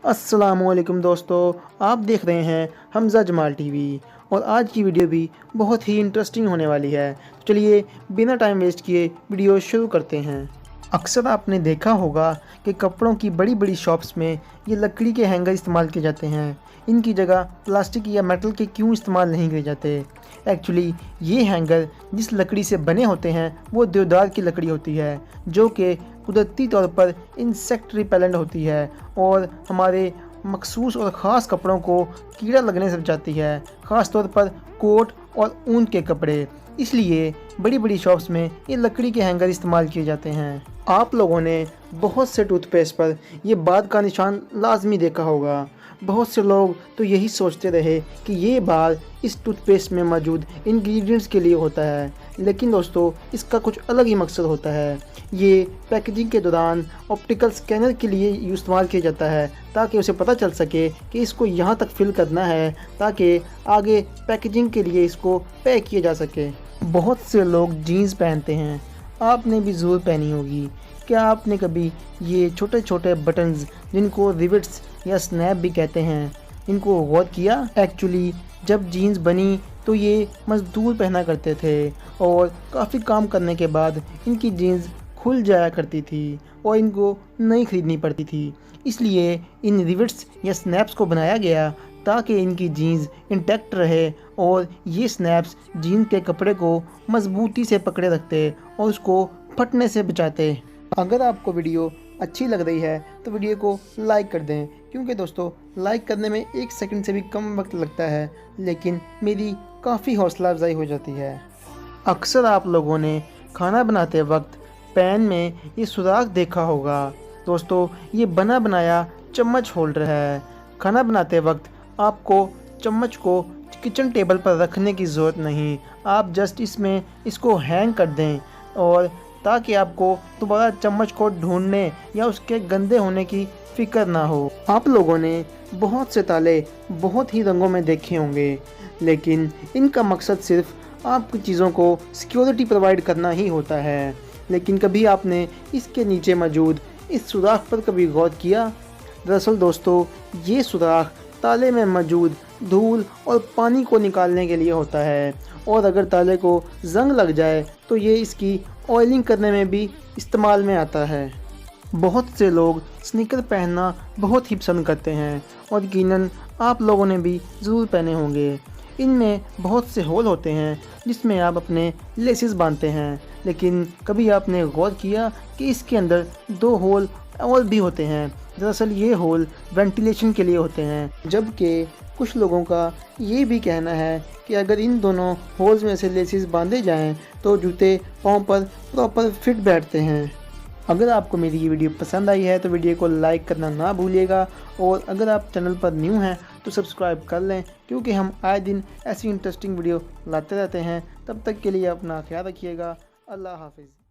अस्सलाम वालेकुम दोस्तों, आप देख रहे हैं हमज़ा जमाल टीवी और आज की वीडियो भी बहुत ही इंटरेस्टिंग होने वाली है। तो चलिए बिना टाइम वेस्ट किए वीडियो शुरू करते हैं। अक्सर आपने देखा होगा कि कपड़ों की बड़ी बड़ी शॉप्स में ये लकड़ी के हैंगर इस्तेमाल किए जाते हैं। इनकी जगह प्लास्टिक या मेटल के क्यों इस्तेमाल नहीं किए जाते? एक्चुअली ये हैंगर जिस लकड़ी से बने होते हैं वो देवदार की लकड़ी होती है, जो कि कुदरती तौर पर इंसेक्ट रिपेलेंट होती है और हमारे मखसूस और ख़ास कपड़ों को कीड़ा लगने से बचाती है, ख़ास तौर पर कोट और ऊन के कपड़े। इसलिए बड़ी बड़ी शॉप्स में ये लकड़ी के हैंगर इस्तेमाल किए जाते हैं। आप लोगों ने बहुत से टूथपेस्ट पर ये बात का निशान लाजमी देखा होगा। बहुत से लोग तो यही सोचते रहे कि ये बाल इस टूथपेस्ट में मौजूद इंग्रेडिएंट्स के लिए होता है, लेकिन दोस्तों इसका कुछ अलग ही मकसद होता है। ये पैकेजिंग के दौरान ऑप्टिकल स्कैनर के लिए इस्तेमाल किया जाता है, ताकि उसे पता चल सके कि इसको यहाँ तक फिल करना है, ताकि आगे पैकेजिंग के लिए इसको पैक किया जा सके। बहुत से लोग जीन्स पहनते हैं, आपने भी ज़रूर पहनी होगी। क्या आपने कभी ये छोटे छोटे बटन्स, जिनको रिवेट्स या स्नैप भी कहते हैं, इनको गौर किया? एक्चुअली जब जीन्स बनी तो ये मज़दूर पहना करते थे और काफ़ी काम करने के बाद इनकी जीन्स खुल जाया करती थी और इनको नई खरीदनी पड़ती थी। इसलिए इन रिवेट्स या स्नैप्स को बनाया गया ताकि इनकी जीन्स इंटैक्ट रहे और ये स्नैप्स जीन्स के कपड़े को मजबूती से पकड़े रखते और उसको फटने से बचाते। अगर आपको वीडियो अच्छी लग रही है तो वीडियो को लाइक कर दें, क्योंकि दोस्तों लाइक करने में 1 सेकंड से भी कम वक्त लगता है, लेकिन मेरी काफ़ी हौसला अफजाई हो जाती है। अक्सर आप लोगों ने खाना बनाते वक्त पैन में ये सुराख देखा होगा। दोस्तों ये बना बनाया चम्मच होल्डर है। खाना बनाते वक्त आपको चम्मच को किचन टेबल पर रखने की ज़रूरत नहीं, आप जस्ट इसमें इसको हैंग कर दें, और ताकि आपको दोबारा चम्मच को ढूंढने या उसके गंदे होने की फ़िक्र ना हो। आप लोगों ने बहुत से ताले बहुत ही रंगों में देखे होंगे, लेकिन इनका मकसद सिर्फ आपकी चीज़ों को सिक्योरिटी प्रोवाइड करना ही होता है। लेकिन कभी आपने इसके नीचे मौजूद इस सुराख पर कभी गौर किया? दरअसल दोस्तों ये सुराख ताले में मौजूद धूल और पानी को निकालने के लिए होता है, और अगर ताले को जंग लग जाए तो ये इसकी ऑयलिंग करने में भी इस्तेमाल में आता है। बहुत से लोग स्नीकर पहनना बहुत ही पसंद करते हैं और यकीनन आप लोगों ने भी ज़रूर पहने होंगे। इनमें बहुत से होल होते हैं जिसमें आप अपने लेसेस बांधते हैं, लेकिन कभी आपने गौर किया कि इसके अंदर 2 होल और भी होते हैं? दरअसल ये होल वेंटिलेशन के लिए होते हैं, जबकि कुछ लोगों का ये भी कहना है कि अगर इन दोनों होल्स में से लेसेस बांधे जाएं तो जूते पाँव पर प्रॉपर फिट बैठते हैं। अगर आपको मेरी ये वीडियो पसंद आई है तो वीडियो को लाइक करना ना भूलिएगा, और अगर आप चैनल पर न्यू हैं तो सब्सक्राइब कर लें, क्योंकि हम आए दिन ऐसी इंटरेस्टिंग वीडियो लाते रहते हैं। तब तक के लिए अपना ख्याल रखिएगा। अल्लाह हाफिज़।